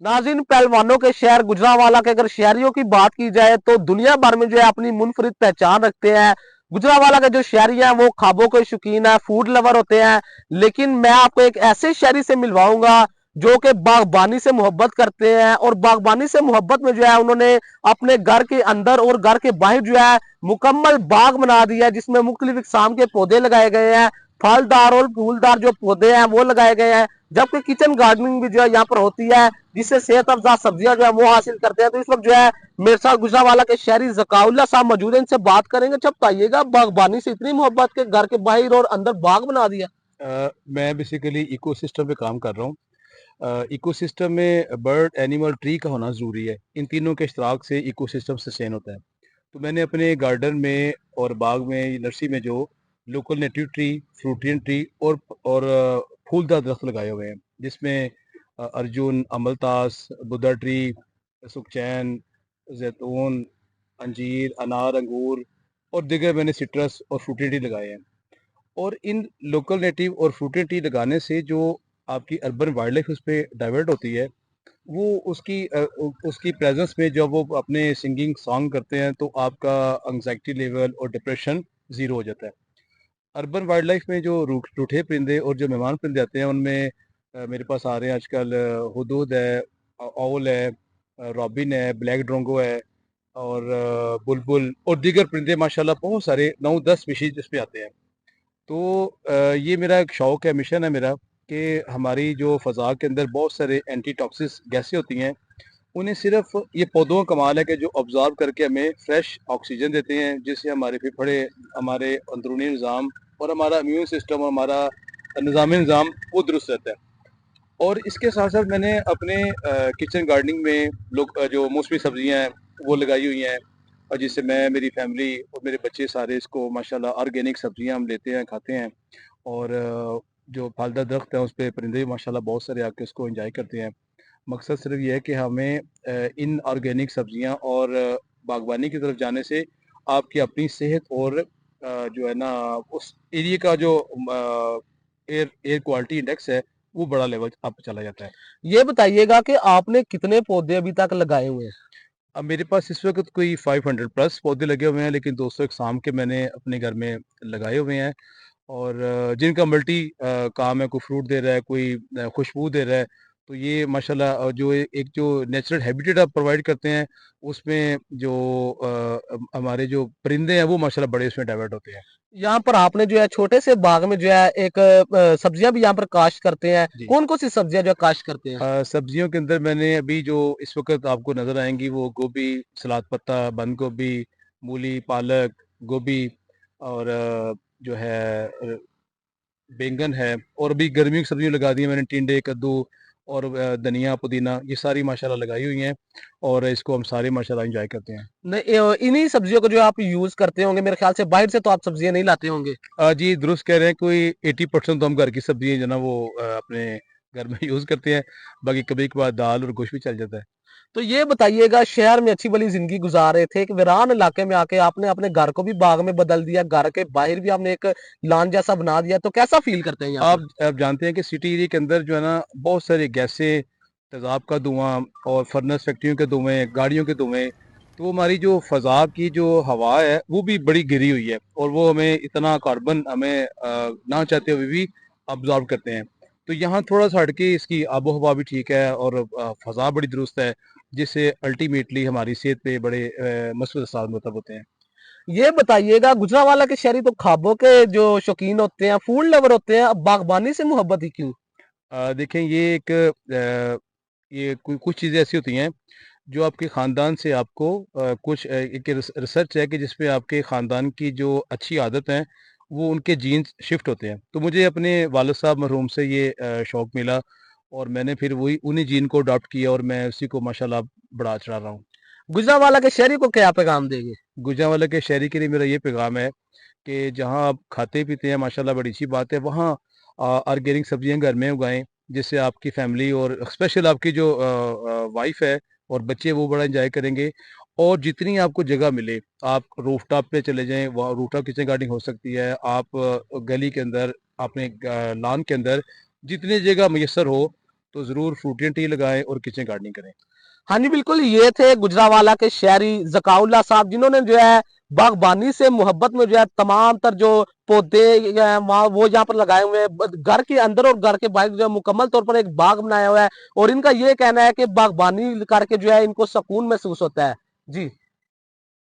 नाज़रीन, पहलवानों के शहर गुजरांवाला के अगर शहरियों की बात की जाए तो दुनिया भर में जो है अपनी मुनफरिद पहचान रखते हैं। गुजरांवाला के जो शहरी हैं वो खाबों के शौकीन है, फूड लवर होते हैं। लेकिन मैं आपको एक ऐसे शहरी से मिलवाऊंगा जो कि बागबानी से मोहब्बत करते हैं, और बागबानी से मोहब्बत में जो है उन्होंने अपने घर के अंदर और घर के बाहर जो है मुकम्मल बाग बना दिया है, जिसमें मुख्तलिफ इकसाम के पौधे लगाए गए हैं, फलदार और फूलदार जो पौधे हैं वो लगाए गए हैं। जबकि किचन गार्डनिंग भी जो है यहाँ पर होती है, जिससे सेहत अफजा सब्जियां जो है वो हासिल करते हैं। तो इस वक्त जो है मेरे साथ गुजरांवाला के शहरी जकाउल्ला साहब मौजूद है, इनसे बात करेंगे। जब बताइएगा, बागबानी से इतनी मोहब्बत के घर के बाहर और अंदर बाग बना दिया। मैं बेसिकली इकोसिस्टम पे काम कर रहा हूँ। इकोसिस्टम में बर्ड, एनिमल, ट्री का होना ज़रूरी है। इन तीनों के इश्तराक से इकोसिस्टम सस्टेन होता है। तो मैंने अपने गार्डन में और बाग में, नर्सरी में जो लोकल नेटिव ट्री, फ्रूटियन ट्री और फूलदार दरख्त लगाए हुए हैं, जिसमें अर्जुन, अमलतास, बुद्धा ट्री, सुखचैन, जैतून, अंजीर, अनार, अंगूर और दीगर मैंने सिट्रस और फ्रूटी ट्री लगाए हैं। और इन लोकल नेटिव और फ्रूटी ट्री लगाने से जो आपकी अर्बन वाइल्ड लाइफ उस पर डाइवर्ट होती है, वो उसकी प्रेजेंस में जब वो अपने सिंगिंग सॉन्ग करते हैं तो आपका एंग्जाइटी लेवल और डिप्रेशन ज़ीरो हो जाता है। अर्बन वाइल्ड लाइफ में जो रूठे परिंदे और जो मेहमान परिंदे आते हैं उनमें मेरे पास आ रहे हैं आजकल हुदूद है, ओल है, रॉबिन है, ब्लैक ड्रोंगो है और बुलबुल और दीगर परिंदे माशाल्लाह बहुत सारे 9-10 स्पीशीज इस पे आते हैं। तो ये मेरा एक शौक है, मिशन है मेरा कि हमारी जो फ़ज़ा के अंदर बहुत सारे एंटी टॉक्सिस गैसें होती हैं, उन्हें सिर्फ ये पौधों का कमाल है कि जो ऑब्ज़र्व करके हमें फ्रेश ऑक्सीजन देते हैं, जिससे हमारे फेफड़े, हमारे अंदरूनी निज़ाम और हमारा इम्यून सिस्टम और हमारा निज़ामी निज़ाम वो दुरुस्त रहता है। और इसके साथ साथ मैंने अपने किचन गार्डनिंग में जो मौसमी सब्जियां हैं वो लगाई हुई हैं, और जिससे मैं, मेरी फैमिली और मेरे बच्चे सारे इसको माशाल्लाह ऑर्गेनिक सब्जियां हम लेते हैं, खाते हैं। और जो फलदार दरख्त है उस पर परिंदे भी माशाल्लाह बहुत सारे आके उसको एंजॉय करते हैं। मकसद सिर्फ ये है कि हमें इन ऑर्गेनिक सब्जियां और बागवानी की तरफ जाने से आपकी अपनी सेहत और जो है ना उस एरिया का जो एयर एयर क्वालिटी इंडेक्स है वो बड़ा लेवल अप चला जाता है। ये बताइएगा कि आपने कितने पौधे अभी तक लगाए हुए हैं। अब मेरे पास इस वक्त कोई 500 प्लस पौधे लगे हुए हैं, लेकिन 200 इकसाम के मैंने अपने घर में लगाए हुए हैं। और जिनका मल्टी काम है, कोई फ्रूट दे रहा है, कोई खुशबू दे रहा है। तो ये माशाल्लाह जो एक जो नेचुरल हैबिटेट आप प्रोवाइड करते हैं, उसमें जो हमारे जो परिंदे हैं वो माशाल्लाह बड़े उसमें डाइवर्ट होते हैं। यहाँ पर आपने जो है छोटे से बाग में जो है एक सब्जियां भी यहाँ पर काश्त करते हैं। जी। कौन कौन सी सब्जियां जो है काश्त करते हैं। सब्जियों के अंदर मैंने अभी जो इस वक्त आपको नज़र आएंगी वो गोभी, सलाद पत्ता, बंद गोभी, मूली, पालक, गोभी और जो है बैंगन है। और अभी गर्मियों की सब्जियां लगा दी हैं मैंने, टिंडे, कद्दू और धनिया, पुदीना, ये सारी माशाल्लाह लगाई हुई हैं। और इसको हम सारे माशाल्लाह एंजॉय करते हैं। नहीं, इन्हीं सब्जियों को जो आप यूज करते होंगे, मेरे ख्याल से बाहर से तो आप सब्जियां नहीं लाते होंगे। जी दुरुस्त कह रहे हैं, कोई 80% तो हम घर की सब्जियां जो ना वो अपने घर में यूज़ करते हैं। बाकी कभी कभार दाल और गोश्त भी चल जाता है। तो ये बताइएगा, शहर में अच्छी भली जिंदगी गुजार रहे थे, एक वीरान इलाके में आके आपने अपने घर को भी बाग में बदल दिया, घर के बाहर भी आपने एक लॉन जैसा बना दिया, तो कैसा फील करते हैं यहाँ पर। आप जानते हैं कि सिटी एरिया के अंदर जो है ना बहुत सारी गैसें, तेज़ाब का धुआं और फर्नेस फैक्ट्रियों के धुएं, गाड़ियों के धुएं, तो हमारी जो फ़ज़ा की जो हवा है वो भी बड़ी गिरी हुई है, और वो हमें इतना कार्बन हमें ना चाहते हुए भी अब्जॉर्ब करते हैं। तो यहाँ थोड़ा सा हटके इसकी आबो हवा भी ठीक है और फ़ज़ा बड़ी दुरुस्त है, जिससे अल्टीमेटली हमारी सेहत पे बड़े मस्बत असर मतलब होते हैं। ये बताइएगा, गुजरांवाला के शहरी तो खाबों के जो शौकीन होते हैं, फूड लवर होते हैं, अब बागबानी से मोहब्बत ही क्यों। देखें, ये कुछ चीज़ें ऐसी होती हैं जो आपके ख़ानदान से आपको एक रिसर्च है कि जिसमें आपके ख़ानदान की जो अच्छी आदत हैं वो उनके जीन्स शिफ्ट होते हैं। तो मुझे अपने वालिद साहब मरहूम से ये शौक़ मिला, और मैंने फिर वही उन्हीं जीन को अडॉप्ट किया और मैं उसी को माशाल्लाह बढ़ा चढ़ा रहा हूँ। गुजरांवाला के शहरी को क्या पैगाम देंगे। गुजरांवाला के शहरी के लिए मेरा ये पैगाम है कि जहाँ आप खाते पीते हैं माशाल्लाह बड़ी अच्छी बात है, वहाँ ऑर्गेनिक सब्जियां घर में उगाएं, जिससे आपकी फैमिली और स्पेशल आपकी जो वाइफ है और बच्चे वो बड़ा एंजॉय करेंगे। और जितनी आपको जगह मिले, आप रूफटॉप पे चले जाएं, वहाँ रूफटॉप किचन गार्डनिंग हो सकती है। आप गली के अंदर, अपने लॉन के अंदर जितनी जगह मैसर हो, तो ज़रूर फ्रूटियन ट्री लगाएं और किचन गार्डनिंग करें। हाँ जी, बिल्कुल, ये थे गुजरांवाला के शहरी ज़काउल्लाह साहब, जिन्होंने जो है बागबानी से मोहब्बत में जो है तमाम तर जो पौधे वहाँ वो यहाँ पर लगाए हुए हैं। घर के अंदर और घर के बाहर जो है मुकम्मल तौर पर एक बाग बनाया हुआ है, और इनका ये कहना है कि बागबानी करके जो है इनको सुकून महसूस होता है। जी।